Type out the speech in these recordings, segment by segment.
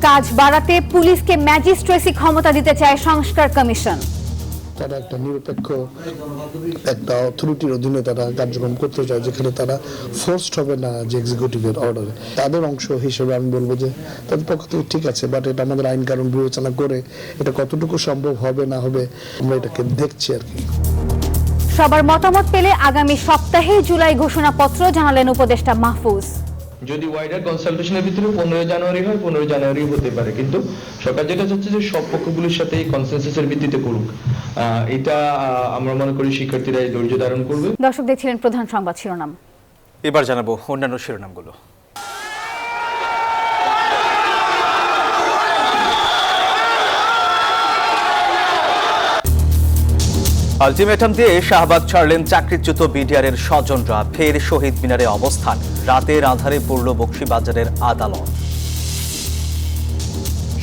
কাজ বাড়াতে পুলিশকে ম্যাজিস্ট্রেসি ক্ষমতা দিতে চায় সংস্কার কমিশন। তারা একটা নিরপেক্ষ একটা অথরিটির অধীনে তারা কার্যক্রম করতে চায়, যেখানে তারা ফোর্সড হবে না যে এক্সিকিউটিভের অর্ডারে। তাদের অংশ হিসেবে আমি বলবো যে তাদের পক্ষ থেকে ঠিক আছে, বাট এটা আমাদের আইন কানুন বিবেচনা করে এটা কতটুকু সম্ভব হবে না হবে আমরা এটাকে দেখছি আর কি। সবার মতামত পেলে আগামী সপ্তাহে জুলাই ঘোষণাপত্র জানালেন উপদেষ্টা মাহফুজ। যদি ওয়াইডার কনসালটেশনের ভিতরে 15 জানুয়ারি হয় 15 জানুয়ারি হতে পারে, কিন্তু সরকার যেটা চাচ্ছে যে সব পক্ষগুলোর সাথে এই কনসেনসাসের ভিত্তিতে করুক। এটা আমরা মনে করি শিক্ষার্থীরা এই ধৈর্য ধারণ করবে। দর্শক দেখছিলেন প্রধান সংবাদ শিরোনাম। এবার জানাবো অন্যান্য শিরোনামগুলো। আলটিমেটাম দিয়ে শাহবাগ ছাড়লেন চাকরিচ্যুত বিডিআরের স্বজনরা। ফের শহীদ মিনারে অবস্থান। রাতের আধারে পড়ল বকশীবাজারের আদালত।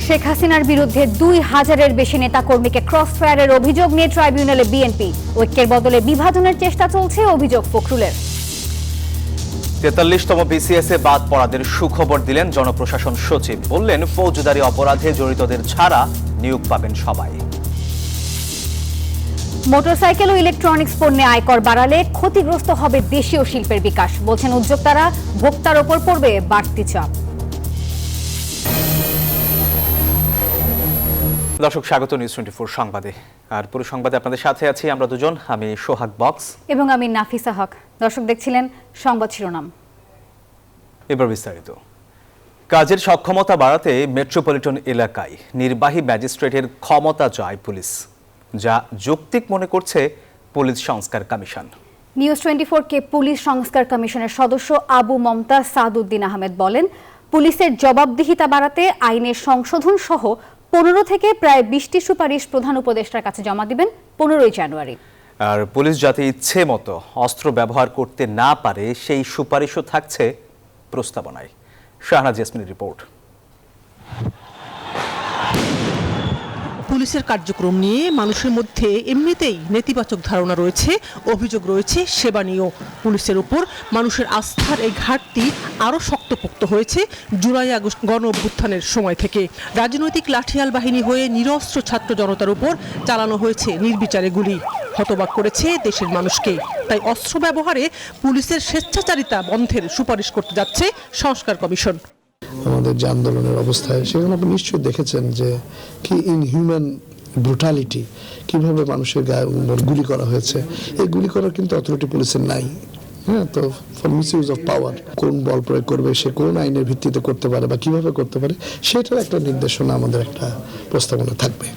শেখ হাসিনার বিরুদ্ধে 2000-এর বেশি নেতাকর্মীকে ক্রসফায়ারের অভিযোগ নিয়ে ট্রাইব্যুনালে বিএনপি। ঐক্যের বদলে বিভাজনের চেষ্টা চলছে, অভিযোগ ফখরুলের। 43তম বিসিএসে বাদ পড়াদের সুখবর দিলেন জনপ্রশাসন সচিব। বললেন, ফৌজদারি অপরাধে জড়িতদের ছাড়া নিয়োগ পাবেন সবাই। মোটরসাইকেল ও ইলেকট্রনিক্স পণ্যে আয়কর বাড়ালে ক্ষতিগ্রস্ত হবে দেশীয় শিল্পের বিকাশ, বলছেন উদ্যোক্তারা। ভোক্তার ওপর পড়বে বাড়তি চাপ। দর্শক, স্বাগত নিউজ 24 সংবাদে। আর পুরো সংবাদে আপনাদের সাথে আছি আমরা দুজন, আমি সোহাগ বক্স এবং আমি নাফিসা হক। দর্শক দেখছিলেন সংবাদ শিরোনাম। এবার বিস্তারিত। কাজের সক্ষমতা বাড়াতে মেট্রোপলিটন এলাকায় নির্বাহী ম্যাজিস্ট্রেটের ক্ষমতা চায় পুলিশ, যা যৌক্তিক মনে করছে পুলিশ সংস্কার কমিশন। নিউজ 24-কে পুলিশ সংস্কার কমিশনের সদস্য আবু মমতাজ সাদউদ্দিন আহমেদ বলেন, পুলিশের জবাবদিহিতা বাড়াতে আইনের সংশোধন সহ 15 থেকে প্রায় 20টি সুপারিশ প্রধান উপদেষ্টার কাছে জমা দিবেন 15 জানুয়ারি। আর পুলিশ যাতে ইচ্ছে মতো অস্ত্র ব্যবহার করতে না পারে সেই সুপারিশও থাকছে প্রস্তাবনায়। শাহনাজ ইয়াসমিনের রিপোর্ট। পুলিশের কার্যক্রম নিয়ে মানুষের মধ্যে এমনিতেই নেতিবাচক ধারণা রয়েছে, অভিযোগ রয়েছে সেবা নিয়েও। পুলিশের উপর মানুষের আস্থার এই ঘাটতি আরও শক্তপোক্ত হয়েছে জুলাই আগস্ট গণ অভ্যুত্থানের সময় থেকে। রাজনৈতিক লাঠিয়াল বাহিনী হয়ে নিরস্ত্র ছাত্র জনতার উপর চালানো হয়েছে নির্বিচারে গুলি, হতবাক করেছে দেশের মানুষকে। তাই অস্ত্র ব্যবহারে পুলিশের স্বেচ্ছাচারিতা বন্ধের সুপারিশ করতে যাচ্ছে সংস্কার কমিশন। আমাদের যে আন্দোলনের অবস্থায় সেখানে আপনি নিশ্চয়ই দেখেছেন যে কি ইনহিউম্যান ব্রুটালিটি, কিভাবে মানুষের গায়ে গুলি করা হয়েছে। এই গুলি করার কিন্তু অথরিটি পুলিশের নাই। হ্যাঁ, তো ফর মিসইউজ অফ পাওয়ার, কোন বল প্রয়োগ করবে, সে কোন আইনের ভিত্তিতে করতে পারে বা কিভাবে করতে পারে, সেটার একটা নির্দেশনা আমাদের একটা প্রস্তাবনা থাকবে।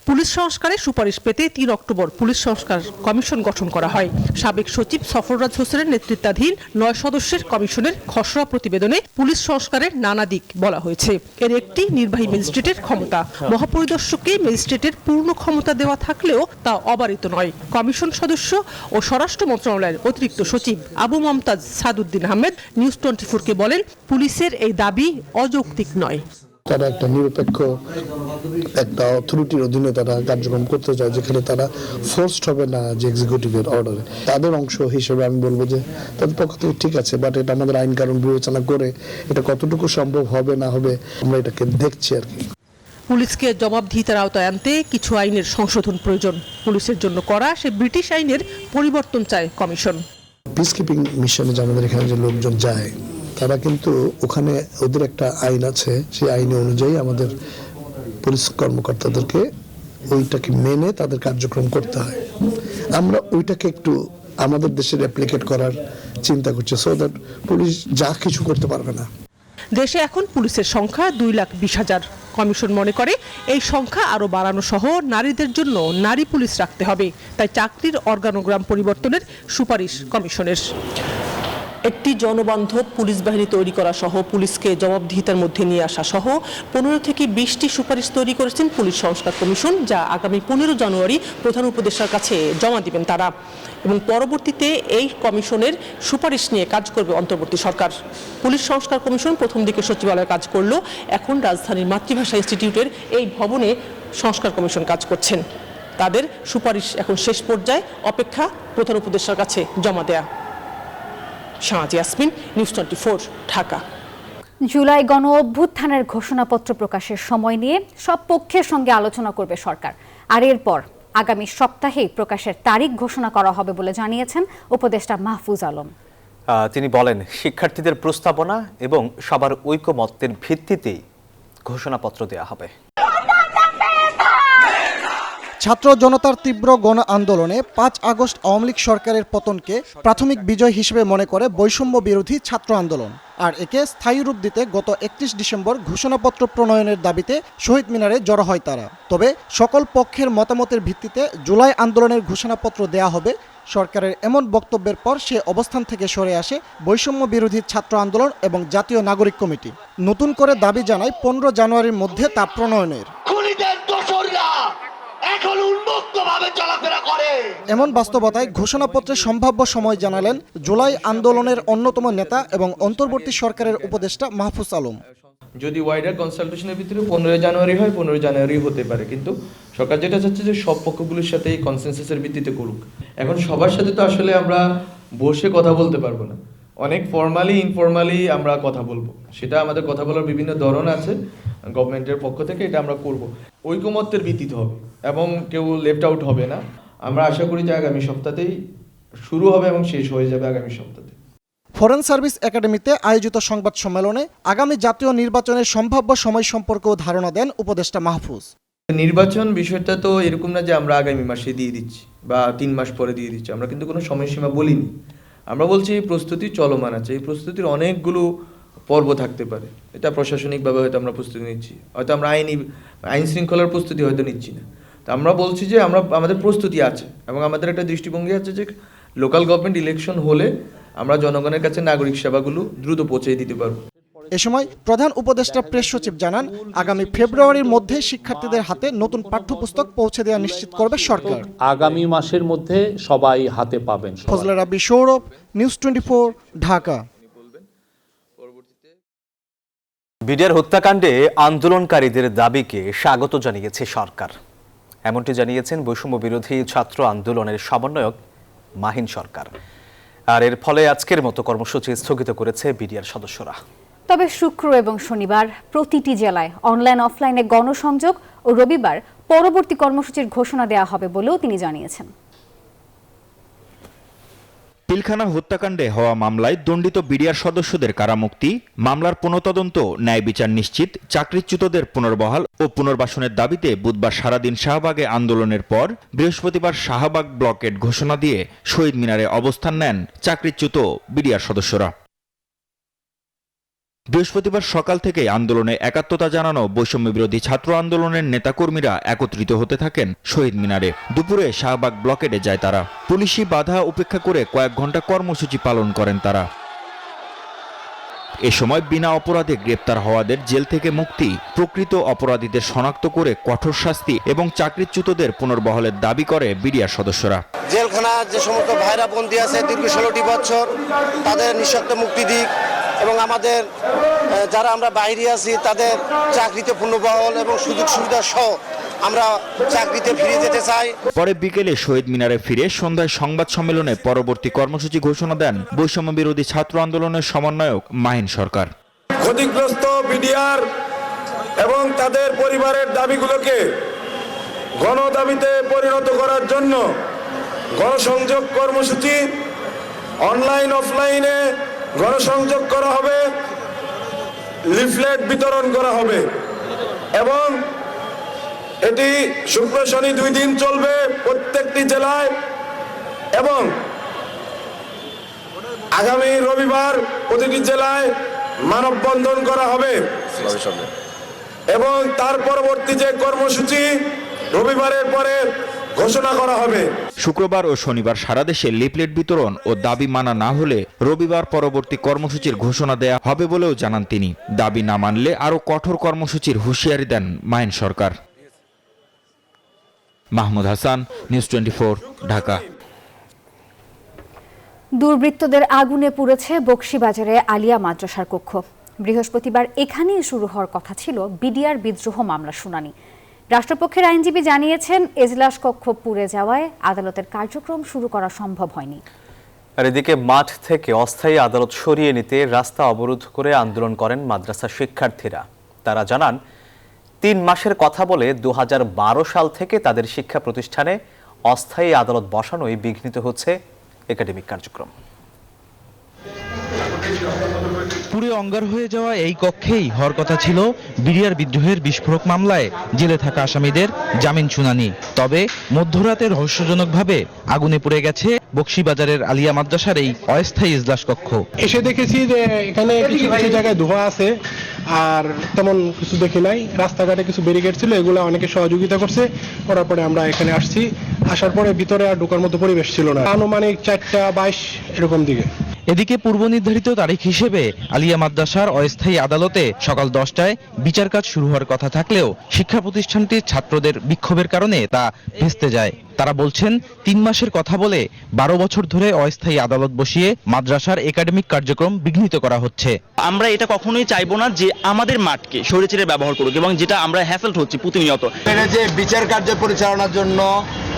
পুলিশ সংস্কারে সুপারিশ পেতে 3 অক্টোবর পুলিশ সংস্কার কমিশন গঠন করা হয়। সাবেক সচিব সফররাজ হোসেনের নেতৃত্বাধীন 9 সদস্যের কমিশনের খসড়া প্রতিবেদনে পুলিশ সংস্কারের নানা দিক বলা হয়েছে। এর একটি নির্বাহী ম্যাজিস্ট্রেটের ক্ষমতা। মহাপরিদর্শককে ম্যাজিস্ট্রেটের পূর্ণ ক্ষমতা দেওয়া থাকলেও তা অবারিত নয়। কমিশন সদস্য ও স্বরাষ্ট্র মন্ত্রণালয়ের অতিরিক্ত সচিব আবু মমতাজ সাদউদ্দিন আহমেদ নিউজ 24-কে বলেন, পুলিশের এই দাবি অযৌক্তিক নয়। তারা একটা নিরপেক্ষ একটা অথরিটির অধীনে তারা কার্যক্রম করতে চায়, যেখানে তারা ফোর্সড হবে না যে এক্সিকিউটিভের অর্ডারে। তাদের অংশ হিসেবে আমি বলবো যে তাদের পক্ষ থেকে ঠিক আছে, বাট এটা আমাদের আইন কানুন বিবেচনা করে এটা কতটুকু সম্ভব হবে না হবে আমরা এটাকে দেখছি আর কি। পুলিশকে জবাবদিহিতার আওতায় আনতে কিছু আইনের সংশোধন প্রয়োজন। পুলিশের জন্য করা সে ব্রিটিশ আইনের পরিবর্তন চায় কমিশন। পিস কিপিং মিশনে যে আমাদের এখানে যে লোকজন যায়, তারা কিন্তু ওখানে ওদের একটা আইন আছে, সেই আইন অনুযায়ী আমাদের পুলিশ কর্মকর্তাদেরকে ওইটাকে মেনে তাদের কার্যক্রম করতে হয়। আমরা ওইটাকে একটু আমাদের দেশে রেপ্লিকেট করার চিন্তা করছি, সো দ্যাট পুলিশ যা কিছু করতে পারবে না। দেশে এখন পুলিশের সংখ্যা 2,20,000। কমিশন মনে করে এই সংখ্যা আরও বাড়ানো সহ নারীদের জন্য নারী পুলিশ রাখতে হবে। তাই চাকরির অর্গানোগ্রাম পরিবর্তনের সুপারিশ কমিশনের। একটি জনবান্ধব পুলিশ বাহিনী তৈরি করা সহ পুলিশকে জবাবদিহিতার মধ্যে নিয়ে আসা সহ 15 থেকে 20টি সুপারিশ তৈরি করেছেন পুলিশ সংস্কার কমিশন, যা আগামী 15 জানুয়ারি প্রধান উপদেষ্টার কাছে জমা দিবেন তারা। এবং পরবর্তীতে এই কমিশনের সুপারিশ নিয়ে কাজ করবে অন্তর্বর্তী সরকার। পুলিশ সংস্কার কমিশন প্রথম দিকে সচিবালয়ে কাজ করলো, এখন রাজধানীর মাতৃভাষা ইনস্টিটিউটের এই ভবনে সংস্কার কমিশন কাজ করছেন। তাদের সুপারিশ এখন শেষ পর্যায়ে, অপেক্ষা প্রধান উপদেষ্টার কাছে জমা দেয়া। শাহনাজ ইয়াসমিন, নিউজ 24, ঢাকা। জুলাই গণ অভ্যুত্থানের ঘোষণাপত্র প্রকাশের সময় নিয়ে সব পক্ষের সঙ্গে আলোচনা করবে সরকার, আর এরপর আগামী সপ্তাহেই প্রকাশের তারিখ ঘোষণা করা হবে বলে জানিয়েছেন উপদেষ্টা মাহফুজ আলম। তিনি বলেন, শিক্ষার্থীদের প্রস্তাবনা এবং সবার ঐকমত্যের ভিত্তিতেই ঘোষণাপত্র দেওয়া হবে। ছাত্র জনতার তীব্র গণ আন্দোলনে 5 আগস্ট আওয়ামী লীগ সরকারের পতনকে প্রাথমিক বিজয় হিসেবে মনে করে বৈষম্য বিরোধী ছাত্র আন্দোলন, আর একে স্থায়ী রূপ দিতে গত 31 ডিসেম্বর ঘোষণাপত্র প্রণয়নের দাবিতে শহীদ মিনারে জড়ো হয় তারা। তবে সকল পক্ষের মতামতের ভিত্তিতে জুলাই আন্দোলনের ঘোষণাপত্র দেয়া হবে সরকারের এমন বক্তব্যের পর সে অবস্থান থেকে সরে আসে বৈষম্য বিরোধী ছাত্র আন্দোলন এবং জাতীয় নাগরিক কমিটি। নতুন করে দাবি জানায় 15 জানুয়ারির মধ্যে তা প্রণয়নের। এমন বাস্তবতায় ঘোষণাপত্রের সম্ভাব্য সময় জানালেন জুলাই আন্দোলনের অন্যতম নেতা এবং অন্তর্বর্তী সরকারের উপদেষ্টা মাহফুজ আলম। যদি ওয়াইডার কনসালটেশনের ভিতরে 15 জানুয়ারি হয়, 15 জানুয়ারি হতে পারে, কিন্তু সরকার যেটা চাচ্ছে যে সব পক্ষগুলোর সাথে এই কনসেনসাসের ভিত্তিতে করুক। এখন সবার সাথে তো আসলে আমরা বসে কথা বলতে পারবো না, অনেক ফর্মালি ইনফর্মালি আমরা কথা বলবো, সেটা আমাদের কথা বলার বিভিন্ন ধরন আছে গভর্নমেন্টের পক্ষ থেকে, এটা আমরা করব। ঐকমত্যের ভিত্তিতে হবে এবং কেউ লেফট আউট হবে না। আমরা আশা করি যে আগামী সপ্তাহতেই শুরু হবে এবং শেষ হয়ে যাবে আগামী সপ্তাহে। ফরেন সার্ভিস একাডেমিতে আয়োজিত সংবাদ সম্মেলনে আগামী জাতীয় নির্বাচনের সম্ভাব্য সময় সম্পর্কেও ধারণা দেন উপদেষ্টা মাহফুজ। নির্বাচন বিষয়টা তো এরকম না যে আমরা আগামী মাসে দিয়ে দিচ্ছি বা 3 মাস পরে দিয়ে দিচ্ছি, আমরা কিন্তু কোনো সময়সীমা বলিনি। আমরা বলছি এই প্রস্তুতি চলমান আছে, এই প্রস্তুতির অনেকগুলো পর্ব থাকতে পারে। এটা প্রশাসনিকভাবে হয়তো আমরা প্রস্তুতি নিচ্ছি, হয়তো আমরা আইন শৃঙ্খলার প্রস্তুতি হয়তো নিচ্ছি না। তো আমরা বলছি যে আমাদের প্রস্তুতি আছে এবং আমাদের একটা দৃষ্টিভঙ্গি আছে যে লোকাল গভর্নমেন্ট ইলেকশন হলে আমরা জনগণের কাছে নাগরিক সেবাগুলো দ্রুত পৌঁছে দিতে পারবো। এ সময় প্রধান উপদেষ্টা প্রেস সচিব জানান, আগামী ফেব্রুয়ারির মধ্যে শিক্ষার্থীদের হাতে নতুন পাঠ্যপুস্তক পৌঁছে দেওয়া নিশ্চিত করবে সরকার। আগামী মাসের মধ্যে সবাই হাতে পাবেন। ফজলে রাব্বি, সৌরভ, নিউজ 24, ঢাকা। বিডিআর হত্যাকাণ্ডে আন্দোলনকারীদের দাবিকে স্বাগত জানিয়েছে সরকার, এমনটি জানিয়েছেন বৈষম্য বিরোধী ছাত্র আন্দোলনের সমন্বয়ক মাহিন সরকার। আর এর ফলে আজকের মতো কর্মসূচি স্থগিত করেছে বিডিআর সদস্যরা। তবে শুক্র এবং শনিবার প্রতিটি জেলায় অনলাইন অফলাইনে গণসংযোগ ও রবিবার পরবর্তী কর্মসূচির ঘোষণা দেওয়া হবে বলেও তিনি জানিয়েছেন। পিলখানা হত্যাকাণ্ডে হওয়া মামলায় দণ্ডিত বিডিআর সদস্যদের কারামুক্তি, মামলার পুনঃতদন্ত, ন্যায় বিচার নিশ্চিত, চাকরিচ্যুতদের পুনর্বহাল ও পুনর্বাসনের দাবিতে বুধবার সারাদিন শাহবাগে আন্দোলনের পর বৃহস্পতিবার শাহবাগ ব্লকেট ঘোষণা দিয়ে শহীদ মিনারে অবস্থান নেন চাকরিচ্যুত বিডিআর সদস্যরা। বৃহস্পতিবার সকাল থেকে আন্দোলনে একাত্মতা জানানো বৈষম্য বিরোধী ছাত্র আন্দোলনের নেতাকর্মীরা একত্রিত হতে থাকেন শহীদ মিনারে। দুপুরে শাহবাগ ব্লকেটে যায় তারা। পুলিশি বাধা উপেক্ষা করে কয়েক ঘন্টা কর্মসূচি পালন করেন তারা। এ সময় বিনা অপরাধে গ্রেপ্তার হওয়াদের জেল থেকে মুক্তি, প্রকৃত অপরাধীদের শনাক্ত করে কঠোর শাস্তি এবং চাকরিচ্যুতদের পুনর্বহালের দাবি করে বিডিআর সদস্যরা। জেলখানা যে সমস্ত ভাইরা বন্দী আছে দীর্ঘ 16টি বছর, তাদের নিঃশর্ত মুক্তি দিক এবং আমাদের যারা আমরা বাইরে আছি তাদের চাকরিতে পুনর্বহাল এবং সুযোগ সুবিধা সহ আমরা চাকরিতে ফিরে যেতে চাই। পরে বিকেলে শহীদ মিনারে ফিরে সন্ধ্যায় সংবাদ সম্মেলনে পরবর্তী কর্মসূচি ঘোষণা দেন বৈষম্য বিরোধী ছাত্র আন্দোলনের সমন্বয়ক মাহিন সরকার। ক্ষতিগ্রস্ত বিডিআর এবং তাদের পরিবারের দাবিগুলোকে গণদাবিতে পরিণত করার জন্য গণসংযোগ কর্মসূচি, অনলাইন অফলাইনে গণসংযোগ করা হবে, লিফলেট বিতরণ করা হবে এবং এটি শুক্র শনি 2 দিন চলবে প্রত্যেকটি জেলায় এবং আগামী রবিবার প্রতিটি জেলায় মানববন্ধন করা হবে এবং তার পরবর্তী যে কর্মসূচি রবিবারের পরে ঘোষণা করা হবে। শুক্রবার ও শনিবার সারা দেশে লিফলেট বিতরণ ও দাবি মানা না হলে রবিবার পরবর্তী কর্মসূচির ঘোষণা দেয়া হবে বলেও জানান তিনি। দাবি না মানলে আরও কঠোর কর্মসূচির হুঁশিয়ারি দেন মাহিন সরকার। মাহমুদ হাসান, নিউজ 24, ঢাকা। দুর্বৃত্তদের আগুনে পুড়েছে বকশীবাজারে আলিয়া মাদ্রাসার কক্ষ। বৃহস্পতিবার এখানেই শুরু হওয়ার কথা ছিল বিডিআর বিদ্রোহ মামলার শুনানি। রাষ্ট্রপক্ষের আইনজীবী জানিয়েছেন, এজলাস কক্ষ পুড়ে যাওয়ায় আদালতের কার্যক্রম শুরু করা সম্ভব হয়নি। আর এদিকে মাঠ থেকে অস্থায়ী আদালত সরিয়ে নিতে রাস্তা অবরোধ করে আন্দোলন করেন মাদ্রাসা শিক্ষার্থীরা। তারা জানান 3 মাসের কথা বলে 2012 সাল থেকে তাদের শিক্ষা প্রতিষ্ঠানে অস্থায়ী আদালত বসানোই বিঘ্নিত হচ্ছে একাডেমিক কার্যক্রম। পুরো অঙ্গার হয়ে যাওয়া এই কক্ষেই হওয়ার কথা ছিল বিডিআর বিদ্রোহের বিস্ফোরক মামলায় জেলে থাকা আসামিদের জামিন শুনানি। তবে মধ্যরাতে রহস্যজনকভাবে আগুনে পুড়ে গেছে বকশীবাজারের আলিয়া মাদ্রাসার এই অস্থায়ী ইজলাস কক্ষ। এসে দেখেছি যে এখানে কিছু কিছু জায়গায় ধোঁয়া আছে, আর তেমন কিছু দেখি নাই। রাস্তাঘাটে কিছু ব্যারিকেড ছিল, এগুলো অনেকে সহযোগিতা করছে। করার পরে আমরা এখানে আসছি। আসার পরে ভিতরে আর ঢোকার মতো পরিবেশ ছিল না। আনুমানিক 4টা 22 এরকম দিকে। এদিকে পূর্ব নির্ধারিত তারিখ হিসেবে আলিয়া মাদ্রাসার অস্থায়ী আদালতে সকাল 10টায় বিচার কাজ শুরু হওয়ার কথা থাকলেও শিক্ষা প্রতিষ্ঠানটির ছাত্রদের বিক্ষোভের কারণে তা ভেস্তে যায়। তারা বলছেন 3 মাসের কথা বলে 12 বছর ধরে অস্থায়ী আদালত বসিয়ে মাদ্রাসার একাডেমিক কার্যক্রম বিঘ্নিত করা হচ্ছে। আমরা এটা কখনোই চাইবো না যে আমাদের মাঠকে স্বৈরাচারে ব্যবহার করুক, এবং যেটা আমরা হ্যাসেলড হচ্ছে প্রতিনিয়ত। এটা যে বিচার কার্য পরিচালনার জন্য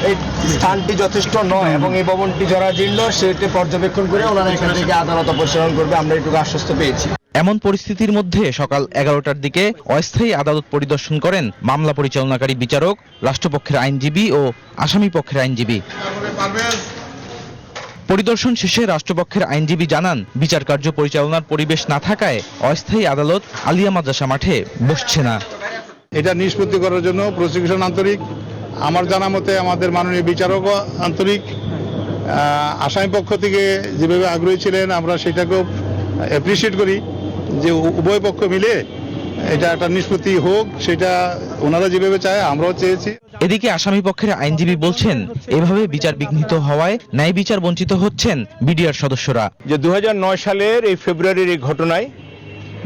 এই স্থানটি যথেষ্ট নয় এবং এই ভবনটি জরাজীর্ণ, সেটি পর্যবেক্ষণ করে ওনারা এখান থেকে আদালত অপসারণ করবে, আমরা এটুকু আশ্বস্ত পেয়েছি। এমন পরিস্থিতির মধ্যে সকাল 11টার দিকে অস্থায়ী আদালত পরিদর্শন করেন মামলা পরিচালনাকারী বিচারক, রাষ্ট্রপক্ষের আইনজীবী ও আসামি পক্ষের আইনজীবী। পরিদর্শন শেষে রাষ্ট্রপক্ষের আইনজীবী জানান, বিচার কার্য পরিচালনার পরিবেশ না থাকায় অস্থায়ী আদালত আলিয়া মাদ্রাসা মাঠে বসছে না। এটা নিষ্পত্তি করার জন্য প্রসিকিউশন আন্তরিক, আমার জানা মতে আমাদের মাননীয় বিচারকও আন্তরিক। আসামি পক্ষ থেকে যেভাবে আগ্রহী ছিলেন, আমরা সেটাকেও অ্যাপ্রিসিয়েট করি যে উভয় পক্ষ মিলে এটা একটা নিষ্পত্তি হোক, সেটা ওনারা যেভাবে চায় আমরাও চেয়েছি। এদিকে আসামি পক্ষের আইনজীবী বলছেন, এভাবে বিচার বিঘ্নিত হওয়ায় ন্যায় বিচার বঞ্চিত হচ্ছেন বিডিআর সদস্যরা। যে 2009 সালের এই ফেব্রুয়ারির এই ঘটনায়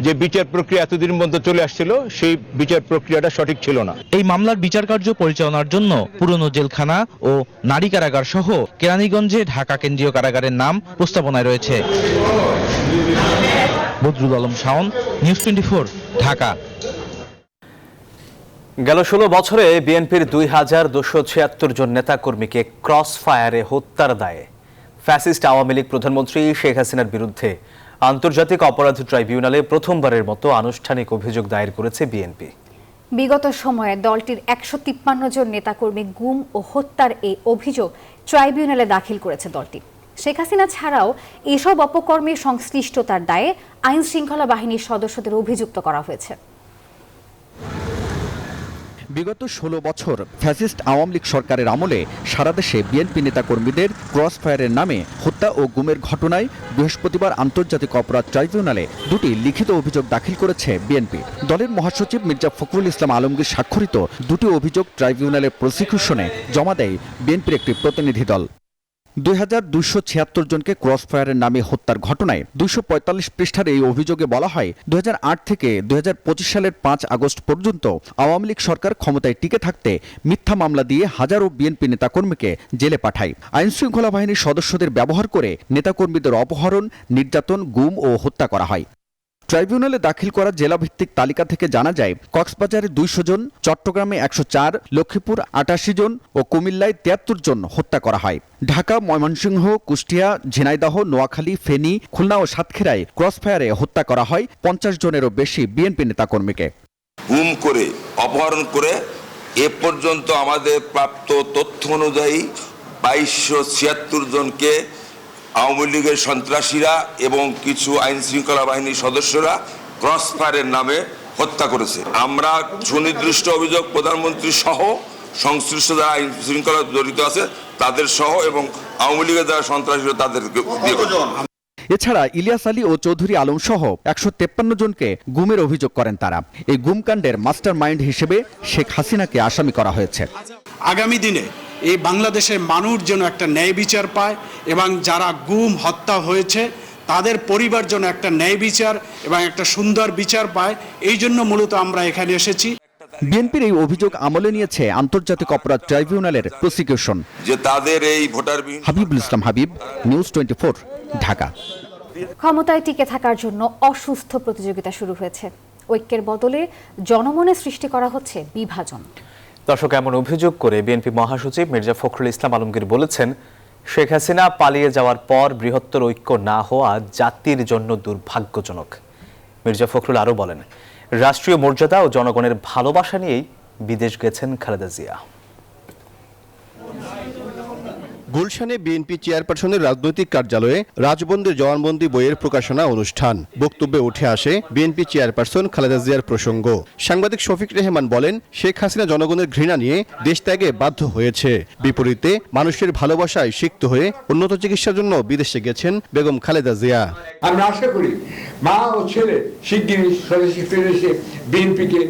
যে বিচার প্রক্রিয়া এতদিন পর্যন্ত চলে আসছিল, সেই বিচার প্রক্রিয়াটা সঠিক ছিল না। এই মামলার বিচার কার্য পরিচালনার জন্য পুরনো জেলখানা ও নারী কারাগার সহ কেরানীগঞ্জে ঢাকা কেন্দ্রীয় কারাগারের নাম প্রস্তাবনায় রয়েছে। বদরুল আলম শাওন, নিউজ 24, ঢাকা। গেল 16 বছরে বিএনপির 2276 জন নেতাকর্মীকে ক্রস ফায়ারে হত্যার দায়ে ফ্যাসিস্ট আওয়ামী লীগ প্রধানমন্ত্রী শেখ হাসিনার বিরুদ্ধে আন্তর্জাতিক অপরাধ ট্রাইব্যুনালে প্রথমবারের মতো আনুষ্ঠানিক অভিযোগ দায়ের করেছে বিএনপি। বিগত সময়ে দলটির 153 জন নেতাকর্মী গুম ও হত্যার এই অভিযোগ ট্রাইব্যুনালে দাখিল করেছে দলটি। শেখ হাসিনা ছাড়াও এসব অপকর্মে সংশ্লিষ্টতার দায়ে আইন শৃঙ্খলা বাহিনীর সদস্যদের অভিযুক্ত করা হয়েছে। বিগত 16 বছর ফ্যাসিস্ট আওয়ামী লীগ সরকারের আমলে সারা দেশে বিএনপি নেতাকর্মীদের ক্রস ফায়ারের নামে হত্যা ও গুমের ঘটনায় বৃহস্পতিবার আন্তর্জাতিক অপরাধ ট্রাইব্যুনালে 2টি লিখিত অভিযোগ দাখিল করেছে বিএনপি। দলের মহাসচিব মির্জা ফখরুল ইসলাম আলমগীর স্বাক্ষরিত 2টি অভিযোগ ট্রাইব্যুনালের প্রসিকিউশনে জমা দেয় বিএনপির একটি প্রতিনিধি দল। 2276 জনকে ক্রস ফায়ারের নামে হত্যার ঘটনায় 245 পৃষ্ঠার এই অভিযোগে বলা হয়, 2008 থেকে 2025 সালের 5 আগস্ট পর্যন্ত আওয়ামী লীগ সরকার ক্ষমতায় টিকে থাকতে মিথ্যা মামলা দিয়ে হাজারো বিএনপি নেতাকর্মীকে জেলে পাঠায়। আইনশৃঙ্খলা বাহিনীর সদস্যদের ব্যবহার করে নেতাকর্মীদের অপহরণ, নির্যাতন, গুম ও হত্যা করা হয়। ট্রাইব্যুনালে দাখিল করা জেলাভিত্তিক তালিকা থেকে জানা যায়, কক্সবাজারে 200 জন, চট্টগ্রামে 104, লক্ষ্মীপুর 88 জন ও কুমিল্লায় 73 জন হত্যা করা হয়। ঢাকা, ময়মনসিংহ, কুষ্টিয়া, ঝিনাইদহ, নোয়াখালী, ফেনী, খুলনা ও সাতক্ষীরায় ক্রসফায়ারে হত্যা করা হয় 50 জনেরও বেশি বিএনপি নেতাকর্মীকে। গুম করে, অপহরণ করে এ পর্যন্ত আমাদের প্রাপ্ত তথ্য অনুযায়ী 2276 জনকে আওয়ামী লীগের সন্ত্রাসীরা এবং কিছু আইন শৃঙ্খলা বাহিনীর সদস্যরা ক্রস ফায়ারের নামে হত্যা করেছে। আমরা সুনির্দিষ্ট অভিযোগ প্রধানমন্ত্রী সহ সংশ্লিষ্ট যারা আইন শৃঙ্খলা জড়িত আছে তাদের সহ এবং আওয়ামী লীগের যারা সন্ত্রাসীরা তাদেরকে দিয়ে। এছাড়া ইলিয়াস আলী ও চৌধুরী আলম সহ 153 জনকে গুমের অভিযোগ করেন তারা। এই গুমকাণ্ডের মাস্টার মাইন্ড হিসেবে শেখ হাসিনাকে আসামি করা হয়েছে। আগামী দিনে এই বাংলাদেশের মানুষ যেন একটা ন্যায় বিচার পায় এবং যারা গুম হত্যা হয়েছে তাদের পরিবার যেন একটা ন্যায় বিচার এবং একটা সুন্দর বিচার পায়, এই জন্য মূলত আমরা এখানে এসেছি। বিএনপির এই অভিযোগ আমলে নিয়েছে আন্তর্জাতিক অপরাধ ট্রাইব্যুনালের প্রসিকিউশন। যে তাদের এই ভোটার হাবিবুল ইসলাম হাবিব, নিউজ 24, ঢাকা। ক্ষমতায় টিকে থাকার জন্য অসুস্থ প্রতিযোগিতা শুরু হয়েছে। ঐক্যের বদলে জনমনে সৃষ্টি করা হচ্ছে বিভাজন। দর্শক, এমন অভিযোগ করে বিএনপি মহাসচিব মির্জা ফখরুল ইসলাম আলমগীর বলেছেন, শেখ হাসিনা পালিয়ে যাওয়ার পর বৃহত্তর ঐক্য না হওয়া জাতির জন্য দুর্ভাগ্যজনক। মির্জা ফখরুল আরও বলেন, রাষ্ট্রীয় মর্যাদা ও জনগণের ভালোবাসা নিয়েই বিদেশ গেছেন খালেদা জিয়া। গুলশানে বিএনপি চেয়ারপারসনের রাজনৈতিক কার্যালয়ে রাজবন্দির জবানবন্দি বইয়ের প্রকাশনা অনুষ্ঠান। বক্তব্যে উঠে আসে বিএনপি চেয়ারপারসন খালেদা জিয়ার প্রসঙ্গ। সাংবাদিক শফিক রেহমান বলেন, শেখ হাসিনা জনগণের ঘৃণা নিয়ে দেশ ত্যাগে বাধ্য হয়েছে। বিপরীতে মানুষের ভালোবাসায় সিক্ত হয়ে উন্নত চিকিৎসার জন্য বিদেশে গেছেন বেগম খালেদা জিয়া। আমরা আশা করি মা ও ছেলে শিগগিরই স্বদেশে ফিরে এসে বিএনপিকে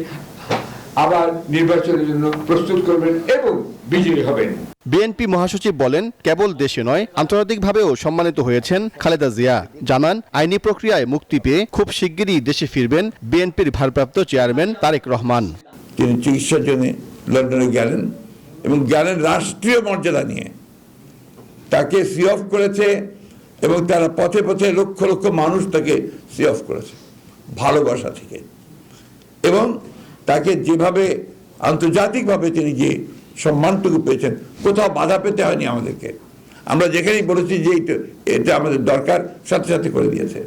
আবার নির্বাচনের জন্য প্রস্তুত করবেন এবং বিজয়ী হবেন। বিএনপি মহাসচিব বলেন, কেবল দেশে নয় আন্তর্জাতিকভাবেও সম্মানিত হয়েছেন খালেদা জিয়া। জানান, আইনি প্রক্রিয়ায় মুক্তি পেয়ে খুব শিগগিরই দেশে ফিরবেন বিএনপির ভারপ্রাপ্ত চেয়ারম্যান তারেক রহমান। তিনি চিকিৎসার জন্য লন্ডনে গেলেন এবং গেলেন রাষ্ট্রীয় মর্যাদা নিয়ে। তাকে সি অফ করেছে এবং তারা পথে পথে লক্ষ লক্ষ মানুষ তাকে সি অফ করেছে ভালোবাসা থেকে। এবং তাকে যেভাবে আন্তর্জাতিকভাবে তিনি যে সম্মানটুকু পেয়েছেন, কোথাও বাধা পেতে হয়নি আমাদেরকে। আমরা যেখানেই বলেছি যে এটা আমাদের দরকার, সাথে সাথে করে দিয়েছে।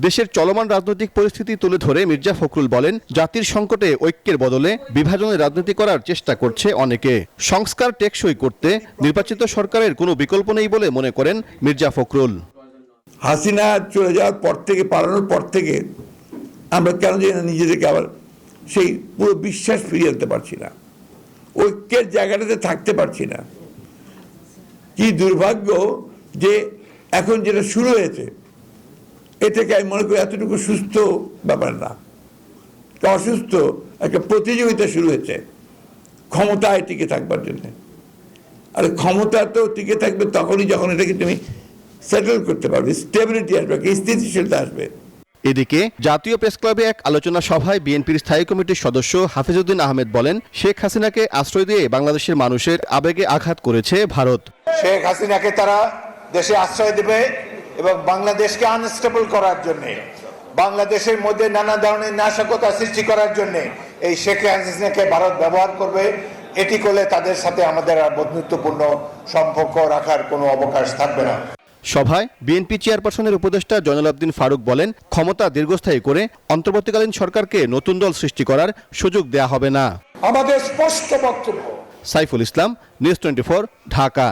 দেশের চলমান রাজনৈতিক পরিস্থিতি তুলে ধরে মির্জা ফখরুল বলেন, জাতির সংকটে ঐক্যের বদলে বিভাজনের রাজনীতি করার চেষ্টা করছে অনেকে। সংস্কার টেকসই করতে নির্বাচিত সরকারের কোনো বিকল্প নেই বলে মনে করেন মির্জা ফখরুল। হাসিনা চলে যাওয়ার পর থেকে, পালানোর পর থেকে আমরা কেন জানি না নিজেদেরকে আবার সেই পুরো বিশ্বাস ফিরিয়ে আনতে পারছি না, ঐক্যের জায়গাটাতে থাকতে পারছি না। কি দুর্ভাগ্য যে এখন যেটা শুরু হয়েছে এটাকে আমি মনে করি এতটুকু সুস্থ ব্যাপার না, অসুস্থ একটা প্রতিযোগিতা শুরু হয়েছে ক্ষমতায় টিকে থাকবার জন্য। আর ক্ষমতা তো টিকে থাকবে তখনই যখন এটাকে তুমি সেটেল করতে পারবে, স্টেবিলিটি আসবে, স্থিতিশীলতা আসবে। এদিকে জাতীয় প্রেস ক্লাবে এক আলোচনা সভায় বিএনপির স্থায়ী কমিটির সদস্য হাফিজউদ্দিন আহমেদ বলেন, শেখ হাসিনাকে আশ্রয় দিয়ে বাংলাদেশের মানুষের আবেগে আঘাত করেছে ভারত। শেখ হাসিনাকে তারা দেশে আশ্রয় দেবে এবং বাংলাদেশকে আনস্টেবল করার জন্য, বাংলাদেশের মধ্যে নানা ধরনের নাশকতা সৃষ্টি করার জন্য এই শেখ হাসিনাকে ভারত ব্যবহার করবে। এটি করলে তাদের সাথে আমাদের আর বন্ধুত্বপূর্ণ সম্পর্ক রাখার কোনো অবকাশ থাকবে না। সভায় বিএনপি চেয়ারপারসনের উপদেষ্টা জয়নুল আবদিন ফারুক বলেন, ক্ষমতা দীর্ঘস্থায়ী করে অন্তর্বর্তীকালীন সরকারকে নতুন দল সৃষ্টি করার সুযোগ দেয়া হবে না। আমাদের স্পষ্ট বক্তব্য। সাইফুল ইসলাম, নিউজ 24, ঢাকা।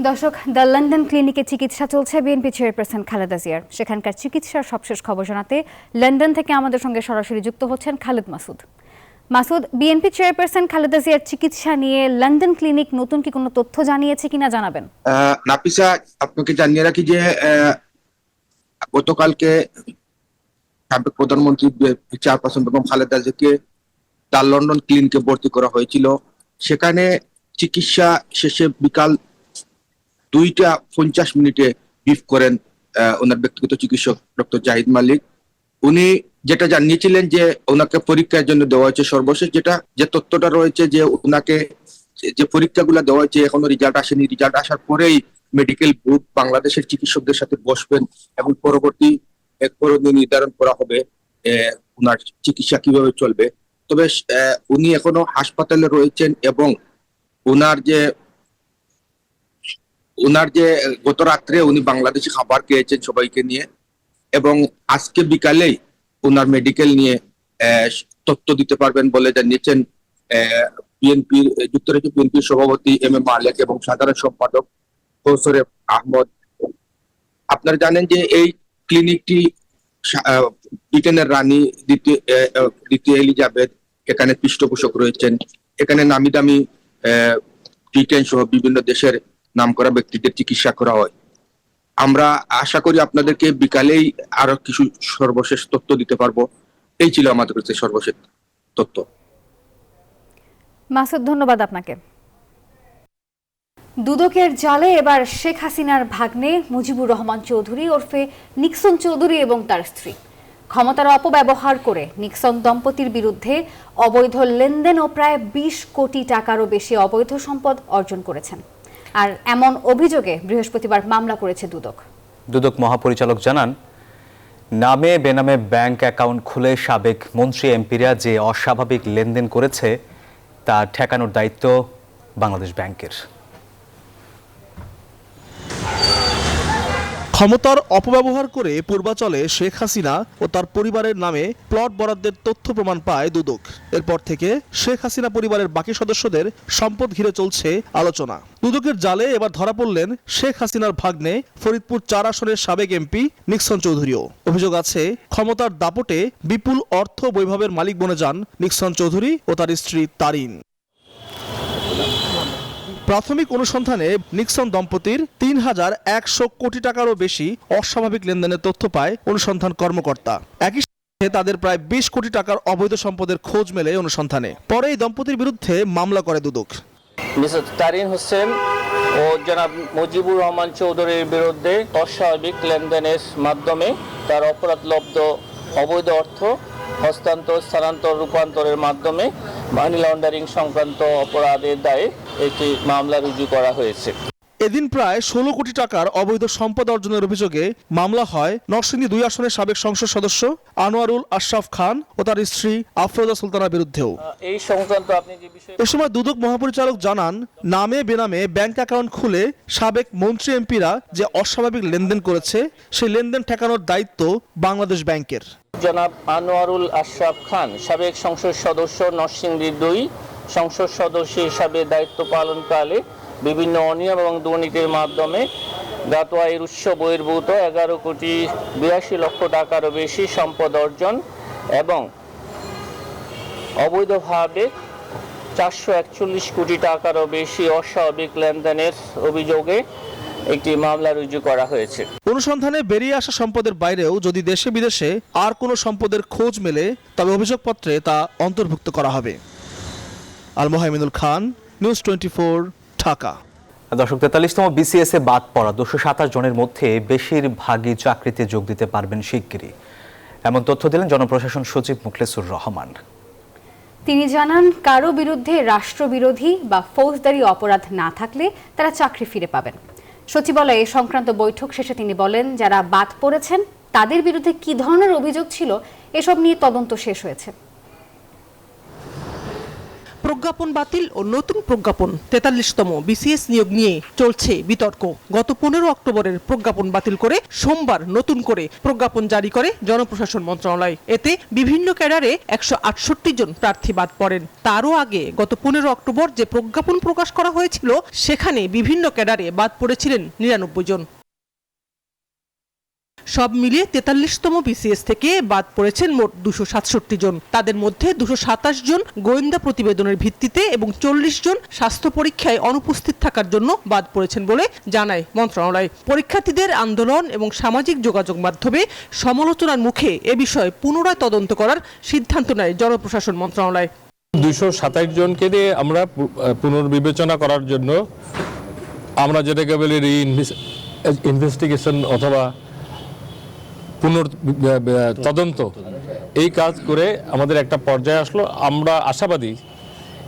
দর্শক, দ্য লন্ডন ক্লিনিকে চিকিৎসা চলছে বিএনপি চেয়ারপারসন খালেদা জিয়ার। সেখানকার চিকিৎসার সবশেষ খবর জানাতে লন্ডন থেকে আমাদের সঙ্গে সরাসরি যুক্ত হচ্ছেন খালেদ মাসুদ। মাসুদ, বিএনপি চেয়ারপারসন খালেদা জিয়ার চিকিৎসা নিয়ে লন্ডন ক্লিনিক নতুন কি কোনো তথ্য জানিয়েছে কিনা জানাবেন? নাফিসা, আপনাকে জানিয়ে রাখি যে গতকালকে সাবেক প্রধানমন্ত্রী চেয়ারপারসন বেগম খালেদা জিয়াকে দ্য লন্ডন ক্লিনিকে ভর্তি করা হয়েছিল। সেখানে চিকিৎসা শেষে বিকাল 2:50 ব্রিফ করেন ওনার ব্যক্তিগত চিকিৎসক ডক্টর জাহিদ মালিক। উনি যেটা জানিয়েছিলেন যে ওনাকে পরীক্ষার জন্য দেওয়া হয়েছে সর্বশেষ যে তথ্যটা রয়েছে যে ওনাকে যে পরীক্ষাগুলো দেওয়া হয়েছে এখনো রেজাল্ট আসেনি। রেজাল্ট আসার পরেই মেডিকেল বোর্ড বাংলাদেশের চিকিৎসকদের সাথে বসবেন এবং পরবর্তী করণীয় নির্ধারণ করা হবে ওনার চিকিৎসা কিভাবে চলবে। তবে উনি এখনো হাসপাতালে রয়েছেন এবং ওনার যে গত রাত্রে উনি বাংলাদেশি খাবার খেয়েছেন সবাইকে নিয়ে, এবং আজকে বিকালেই ওনার মেডিকেল নিয়ে তথ্য দিতে পারবেন বলে জানিয়েছেন বিএনপির যুক্তরাজ্য বিএনপির সভাপতি এম এ মালেক এবং সাধারণ সম্পাদক কৌসর আহমদ। আপনারা জানেন যে এই ক্লিনিকটি ব্রিটেনের রানী দ্বিতীয় এলিজাবেথ এখানে পৃষ্ঠপোষক রয়েছেন। এখানে নামি দামি ব্রিটেন সহ বিভিন্ন দেশের নামকরা ব্যক্তিদের চিকিৎসা করা হয়। আমরা আশা করি আপনাদেরকে বিকালেই আরো কিছু সর্বশেষ তথ্য দিতে পারবো। এই ছিল আমাদের কাছে সর্বশেষ তথ্য। মাসুদ, ধন্যবাদ আপনাকে। দুদকের জালে এবার শেখ হাসিনার ভাগ্নে মুজিবুর রহমান চৌধুরী ওরফে নিক্সন চৌধুরী এবং তার স্ত্রী ক্ষমতার অপব্যবহার করে নিক্সন দম্পতির বিরুদ্ধে অবৈধ লেনদেন ও প্রায় 20 কোটি টাকারও বেশি অবৈধ সম্পদ অর্জন করেছেন। আর এমন অভিযোগে বৃহস্পতিবার মামলা করেছে দুদক। দুদক মহাপরিচালক জানান, নামে বেনামে ব্যাংক অ্যাকাউন্ট খুলে সাবেক মন্ত্রী এমপিরা যে অস্বাভাবিক লেনদেন করেছে তা ঠেকানোর দায়িত্ব বাংলাদেশ ব্যাংকের। ক্ষমতার অপব্যবহার করে পূর্বাচলে শেখ হাসিনা ও তার পরিবারের নামে প্লট বরাদ্দের তথ্য প্রমাণ পায় দুদক। এরপর থেকে শেখ হাসিনা পরিবারের বাকি সদস্যদের সম্পদ ঘিরে চলছে আলোচনা। দুদকের জালে এবার ধরা পড়লেন শেখ হাসিনার ভাগ্নে ফরিদপুর 4 আসনের সাবেক এমপি নিক্সন চৌধুরীও। অভিযোগ আছে ক্ষমতার দাপটে বিপুল অর্থ বৈভবের মালিক বনে যান নিক্সন চৌধুরী ও তার স্ত্রী তারিন। প্রাথমিক অনুসন্ধানে নিক্সন দম্পতির ৩,১০০ কোটি টাকারও বেশি অস্বাভাবিক লেনদেনের তথ্য পায় অনুসন্ধান কর্মকর্তা। একই সাথে তাদের প্রায় ২০ কোটি টাকার অবৈধ সম্পদের খোঁজ মেলে অনুসন্ধানে। পরে এই দম্পতির বিরুদ্ধে মামলা করে দুদক। মিসেস তারিন হোসেন ও জনাব মুজিবুর রহমান চৌধুরীর বিরুদ্ধে অস্বাভাবিক লেনদেনের মাধ্যমে তার অপরাধলব্ধ অবৈধ অর্থ হস্তান্তর, স্থানান্তর, রূপান্তরের মাধ্যমে মানি লন্ডারিং সংক্রান্ত অপরাধের দায়ে একটি মামলা রুজু করা হয়েছে। এদিন প্রায় ১৬ কোটি টাকার অবৈধ সম্পদ অর্জনের অভিযোগে মামলা হয় নরসিংদী 2 আসনের সাবেক সংসদ সদস্য আনোয়ারুল আশরাফ খান ও তার স্ত্রী আফরোজা সুলতানার বিরুদ্ধেও। এই সংক্রান্ত আপনি যে বিষয়ে এ সময় দুদক মহাপরিচালক জানান, নামে বেনামে ব্যাংক অ্যাকাউন্ট খুলে সাবেক মন্ত্রী এমপিরা যে অস্বাভাবিক লেনদেন করেছে সেই লেনদেন ঠেকানোর দায়িত্ব বাংলাদেশ ব্যাংকের। জনাব আনোয়ারুল আশরাফ খান সাবেক সংসদ সদস্য, নরসিংদী 2 সংসদ সদস্য হিসাবে দায়িত্ব পালনকালে বিভিন্ন অনিয়ম এবং দুর্নীতির মাধ্যমে জ্ঞাত আয়ের উৎস বহির্ভূত 11 কোটি 82 লক্ষ টাকারও বেশি সম্পদ অর্জন এবং অবৈধভাবে 441 কোটি টাকারও বেশি অস্বাভাবিক লেনদেনের অভিযোগে একটি মামলা রুজু করা হয়েছে। অনুসন্ধানে বেরিয়ে আসা সম্পদের বাইরেও যদি দেশে বিদেশে আর কোনো সম্পদের খোঁজ মেলে তবে অভিযোগপত্রে তা অন্তর্ভুক্ত করা হবে। আল মোহাইমিনুল খান, নিউজ 24, ঢাকা। দর্শক, 43তম বিসিএস এ বাদ পড়া 227 জনের মধ্যে বেশিরভাগই চাকরিতে যোগ দিতে পারবেন শিগগিরই, এমন তথ্য দিলেন জনপ্রশাসন সচিব মুখলেসুর রহমান। তিনি জানান, কারো বিরুদ্ধে রাষ্ট্রবিরোধী বা ফৌজদারি অপরাধ না থাকলে তারা চাকরি ফিরে পাবেন। সচিবালয়ে এ সংক্রান্ত বৈঠক শেষে তিনি বলেন, যারা বাদ পড়েছেন তাদের বিরুদ্ধে কী ধরনের অভিযোগ ছিল এসব নিয়ে তদন্ত শেষ হয়েছে। প্রজ্ঞাপন বাতিল ও নতুন প্রজ্ঞাপন 43তম বিসিএস নিয়োগ নিয়ে চলছে বিতর্ক। গত 15 অক্টোবরের প্রজ্ঞাপন বাতিল করে সোমবার নতুন করে প্রজ্ঞাপন জারি করে জনপ্রশাসন মন্ত্রণালয়। এতে বিভিন্ন ক্যাডারে 168 জন প্রার্থী বাদ পড়েন। তারও আগে গত 15 অক্টোবর যে প্রজ্ঞাপন প্রকাশ করা হয়েছিল সেখানে বিভিন্ন ক্যাডারে বাদ পড়েছিলেন 99 জন। সব মিলিয়ে 43তম বিসিএস থেকে বাদ পড়েছেন মোট 267 জন। তাদের মধ্যে 227 জন গোয়েন্দা প্রতিবেদনের ভিত্তিতে এবং 40 জন স্বাস্থ্য পরীক্ষায় অনুপস্থিত থাকার জন্য বাদ পড়েছেন বলে জানায় মন্ত্রণালয়। পরীক্ষার্থীদের আন্দোলন এবং সামাজিক যোগাযোগ মাধ্যমে সমালোচনার মুখে এ বিষয়ে পুনরায় তদন্ত করার সিদ্ধান্ত নেয় জনপ্রশাসন মন্ত্রণালয়। 227 জনকে দিয়ে আমরা পুনর্বিবেচনা করার জন্য আমরা যেটাকে বলি ইনভেস্টিগেশন অথবা তদন্ত, এই কাজ করে আমাদের একটা পর্যায়ে আসলো। আমরা আশাবাদী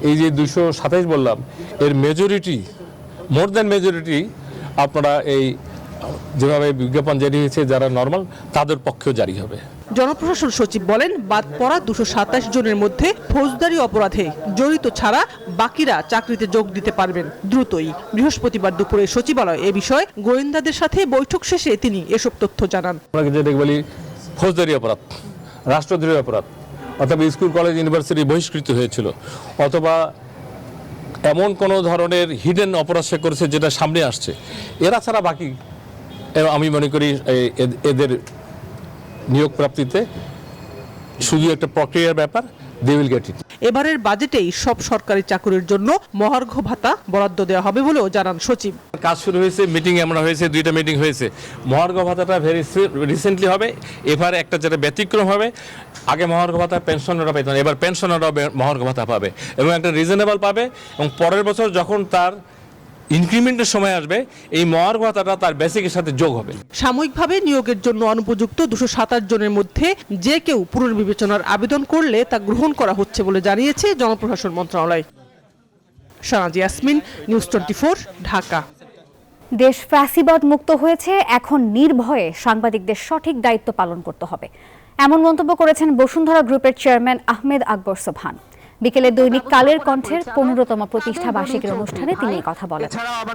এই যে 227 বললাম এর মেজরিটি, মোর দ্যান মেজরিটি আপনারা এই যেভাবে বিজ্ঞাপন জারি হয়েছে যারা নর্মাল তাদের পক্ষেও জারি হবে। জনপ্রশাসন সচিব বলেন, বাদ পড়া 227 জনের মধ্যে ফৌজদারি অপরাধে জড়িত ছাড়া বাকিরা চাকরিতে যোগ দিতে পারবেন দ্রুতই। বৃহস্পতিবার দুপুরে সচিবালয় এ বিষয়ে গোয়েন্দাদের সাথে বৈঠক শেষে তিনি এসব তথ্য জানান। আমরা যেটা বলি ফৌজদারি অপরাধ, রাষ্ট্রদ্রোহী অপরাধ, অথবা স্কুল কলেজ ইউনিভার্সিটি বহিষ্কৃত হয়েছিল, অথবা এমন কোনো ধরনের হিডেন অপরাধ সে করেছে যেটা সামনে আসছে, এরা ছাড়া বাকি আমি মনে করি এদের নিয়োগ প্রাপ্তিতে শুধু একটা প্রক্রিয়ার ব্যাপার, দে উইল গেট ইট। এবারের বাজেটেই সব সরকারি চাকরির জন্য মহার্ঘ ভাতা বরাদ্দ দেওয়া হবে বলেও জানান সচিব। কাজ শুরু হয়েছে, মিটিং আমরা হয়েছে, 2টা মিটিং হয়েছে। মহার্ঘ ভাতাটা ভেরি রিসেন্টলি হবে। এবারে একটা যেটা ব্যতিক্রম হবে, আগে মহার্ঘ ভাতা পেনশনাররা পেত না, এবার পেনশনাররা মহার্ঘ ভাতা পাবে এবং একটা রিজনেবল পাবে, এবং পরের বছর যখন তার ইনক্রিমেন্টের সময় আসবে এই মহার্ঘ ভাতাটা তার বেসিকের সাথে যোগ হবে। সাময়িকভাবে নিয়োগের জন্য অনুপযুক্ত 227 জনের মধ্যে যে কেউ পুনর্বিবেচনার আবেদন করলে তা গ্রহণ করা হচ্ছে বলে জানিয়েছে জনপ্রশাসন মন্ত্রণালয়। শাহনাজ ইয়াসমিন, নিউজ 24, ঢাকা। দেশ ফ্যাসিবাদ মুক্ত হয়েছে, এখন নির্ভয়ে সাংবাদিকদের সঠিক দায়িত্ব পালন করতে হবে, এমন মন্তব্য করেছেন বসুন্ধরা গ্রুপের চেয়ারম্যান আহমেদ আকবর সোবহান। বিকেলে দৈনিক কালের কণ্ঠের 15তম প্রতিষ্ঠা বার্ষিকীর অনুষ্ঠানে তিনি এই কথা বলেন।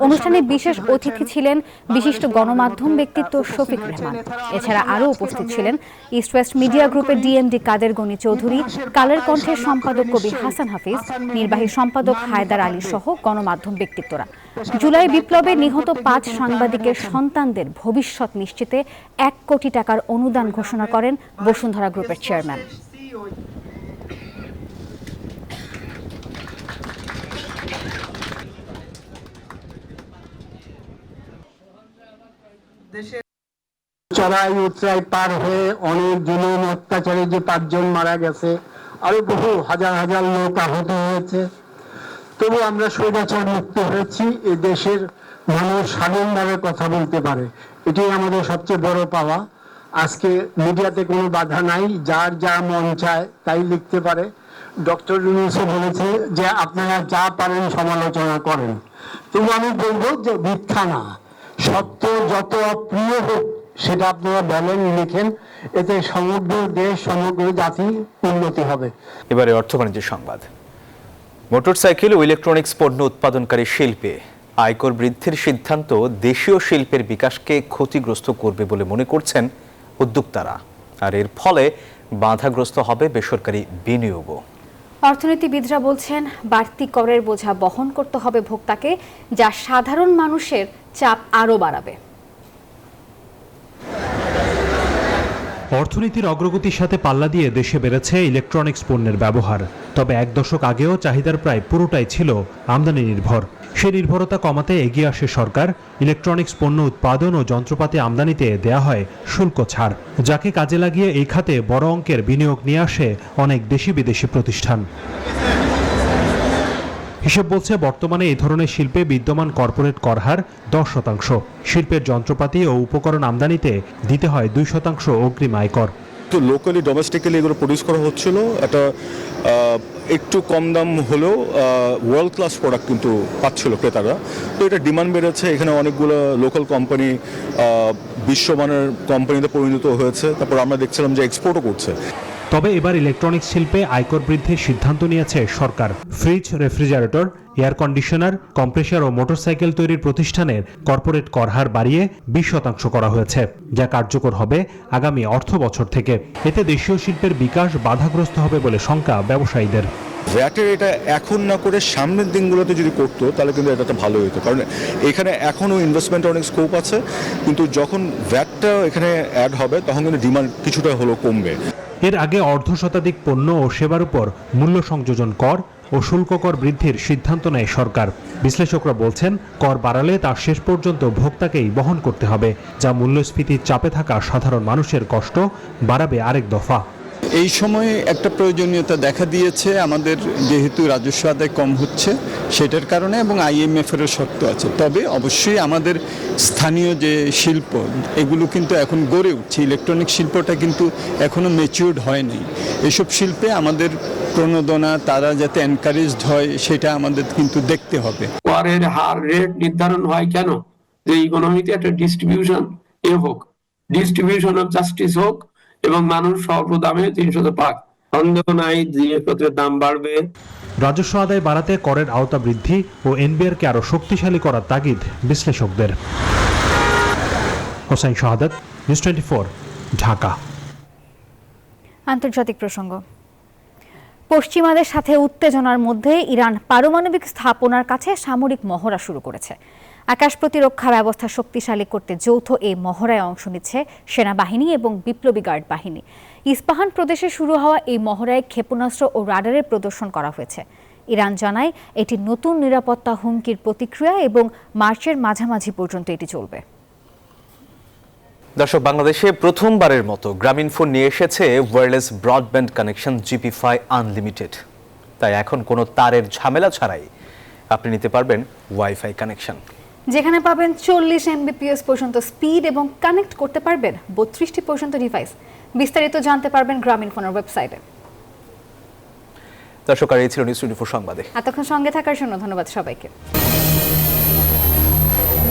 অনুষ্ঠানে বিশেষ অতিথি ছিলেন বিশিষ্ট গণমাধ্যম ব্যক্তিত্ব শফিক রেহমান। এছাড়া আরও উপস্থিত ছিলেন ইস্ট ওয়েস্ট মিডিয়া গ্রুপের ডিএমডি কাদের গনি চৌধুরী, কালের কণ্ঠের সম্পাদক কবি হাসান হাফিজ, নির্বাহী সম্পাদক হায়দার আলী সহ গণমাধ্যম ব্যক্তিত্বরা। জুলাই বিপ্লবে নিহত 5 সাংবাদিকের সন্তানদের ভবিষ্যৎ নিশ্চিতে 1 কোটি টাকার অনুদান ঘোষণা করেন বসুন্ধরা গ্রুপের চেয়ারম্যান। চড়াই উতরাই পার হয়ে অনেক জুলুম অত্যাচারে যে 5 জন মারা গেছে, আরো বহু হাজার হাজার লোক আহত হয়েছে, তবু আমরা স্বৈরাচার মুক্ত হয়েছি। এই দেশের মানুষ স্বাধীনভাবে কথা বলতে পারে, এটাই আমাদের সবচেয়ে বড় পাওয়া। আজকে মিডিয়াতে কোনো বাধা নাই, যার যা মন চায় তাই লিখতে পারে। ডক্টর ইউনূসও বলেছে যে আপনারা যা পারেন সমালোচনা করেন, তবু আমি বলবো যে মিথ্যা না, সত্য যত প্রিয় হোক সেটা আপনারা বলেন, লিখেন, এতে সমগ্র দেশ সমগ্র জাতি উন্নতি হবে। এবারে অর্থ বাণিজ্য সংবাদ। মোটরসাইকেল ও ইলেকট্রনিক্স পণ্য উৎপাদনকারী শিল্পে আয়কর বৃদ্ধির সিদ্ধান্ত দেশীয় শিল্পের বিকাশকে ক্ষতিগ্রস্ত করবে বলে মনে করছেন উদ্যোক্তারা, আর এর ফলে বাধাগ্রস্ত হবে বেসরকারি বিনিয়োগও। অর্থনীতিবিদরা বলছেন বাড়তি করের বোঝা বহন করতে হবে ভোক্তাকে, যা সাধারণ মানুষের চাপ আরও বাড়াবে। অর্থনীতির অগ্রগতির সাথে পাল্লা দিয়ে দেশে বেড়েছে ইলেকট্রনিক্স পণ্যের ব্যবহার। তবে 1 দশক আগেও চাহিদার প্রায় পুরোটাই ছিল আমদানি নির্ভর। সেই নির্ভরতা কমাতে এগিয়ে আসে সরকার। ইলেকট্রনিক্স পণ্য উৎপাদন ও যন্ত্রপাতি আমদানিতে দেয়া হয় শুল্ক ছাড়, যাকে কাজে লাগিয়ে এই খাতে বড় অঙ্কের বিনিয়োগ নিয়ে আসে অনেক দেশি বিদেশি প্রতিষ্ঠান। হিসেব বলছে বর্তমানে এই ধরনের শিল্পে বিদ্যমান কর্পোরেট কর হার 10%। শিল্পের যন্ত্রপাতি ও উপকরণ আমদানিতে দিতে হয় 2% অগ্রিম আয়কর। তো লোকালি ডোমেস্টিক্যালি এগুলো প্রডিউস করা হচ্ছিল, একটা একটু কম দাম হলেও ওয়ার্ল্ড ক্লাস প্রোডাক্ট কিন্তু পাচ্ছিল ক্রেতারা। তো এটা ডিমান্ড বেড়েছে, এখানে অনেকগুলো লোকাল কোম্পানি বিশ্বমানের কোম্পানিতে পরিণত হয়েছে। তারপর আমরা দেখছিলাম যে এক্সপোর্টও করছে। তবে এবার ইলেকট্রনিক্স শিল্পে আয়কর বৃদ্ধির সিদ্ধান্ত নিয়েছে সরকার। Fridge, refrigerator, air conditioner, compressor ও মোটরসাইকেল তৈরির প্রতিষ্ঠানের কর্পোরেট কর হার বাড়িয়ে 20% করা হয়েছে, যা কার্যকর হবে আগামী অর্থ বছর থেকে। এতে দেশীয় শিল্পের বিকাশ বাধাগ্রস্ত হবে বলে শঙ্কা ব্যবসায়ীদের। ভ্যাটের এটা এখন না করে সামনের দিনগুলোতে যদি করতো তাহলে কিন্তু এটা ভালো হতো, কারণ এখানে এখনও ইনভেস্টমেন্ট অনেক স্কোপ আছে, কিন্তু যখন ভ্যাটটা এখানে অ্যাড হবে তখন কিন্তু ডিমান্ড কিছুটা হলেও কমবে। এর আগে অর্ধশতাধিক পণ্য ও সেবার উপর মূল্য সংযোজন কর ও শুল্ক কর বৃদ্ধির সিদ্ধান্ত নেয় সরকার। বিশ্লেষকরা বলছেন, কর বাড়ালে তা শেষ পর্যন্ত ভোক্তাকেই বহন করতে হবে, যা মূল্যস্ফীতির চাপে থাকা সাধারণ মানুষের কষ্ট বাড়াবে আরেক দফা। এই সময়ে একটা প্রয়োজনীয়তা দেখা দিয়েছে আমাদের, যেহেতু রাজস্ব আদায় কম হচ্ছে সেটার কারণে, এবং IMF-এরও শর্ত আছে। তবে অবশ্যই আমাদের স্থানীয় যে শিল্প এগুলো কিন্তু এখন গড়ে উঠছে, ইলেকট্রনিক শিল্পটা কিন্তু এখনো ম্যাচিউরড হয়নি। এসব শিল্পে আমাদের প্রণোদনা, তারা যাতে এনকারেজড হয় সেটা আমাদের কিন্তু দেখতে হবে। করের হার রেট নির্ধারণ হয় কেন? যে ইকোনমিতে একটা ডিস্ট্রিবিউশন হোক, ডিস্ট্রিবিউশন অফ জাস্টিস হোক, এবং মানুষ স্বল্প দামে জিনিসপত্র পাক। সন্দেহ নাই জিনিসপত্রের দাম বাড়বে। রাজস্ব আদায় বাড়াতে করের আওতা বৃদ্ধি ও এনবিআরকে আরো শক্তিশালী করার তাগিদ বিশ্লেষকদের। হোসেন শাহাদাত, নিউজ 24, ঢাকা। আন্তর্জাতিক প্রসঙ্গ। পশ্চিমাদের সাথে উত্তেজনার মধ্যে ইরান পারমাণবিক স্থাপনার কাছে সামরিক মহড়া শুরু করেছে। আকাশ প্রতিরক্ষা ব্যবস্থা শক্তিশালী করতে যৌথ এই মহড়ায় অংশ নিচ্ছে সেনাবাহিনী এবং বিপ্লবী গার্ড বাহিনী। ইস্পাহান প্রদেশে শুরু হওয়া এই মহড়ায় ক্ষেপণাস্ত্র ও রাডারের প্রদর্শন করা হয়েছে। ইরান জানায় এটি নতুন নিরাপত্তা হুমকির প্রতিক্রিয়া এবং মার্চের মাঝামাঝি পর্যন্ত এটি চলবে। দর্শক, বাংলাদেশে প্রথমবারের মতো গ্রামীণফোন নিয়ে এসেছে ওয়্যারলেস ব্রডব্যান্ড কানেকশন জিপিফাই আনলিমিটেড। তাই এখন কোনো তারের ঝামেলা ছাড়াই আপনি নিতে পারবেন ওয়াইফাই কানেকশন, যেখানে পাবেন 40 Mbps পর্যন্ত স্পিড এবং কানেক্ট করতে পারবেন 32টি পর্যন্ত ডিভাইস। বিস্তারিত জানতে পারবেন গ্রামীণফোনের ওয়েবসাইটে। দর্শক, আর এই ছিল নিউজ 24 সংবাদে। এতক্ষণ সঙ্গে থাকার জন্য ধন্যবাদ সবাইকে।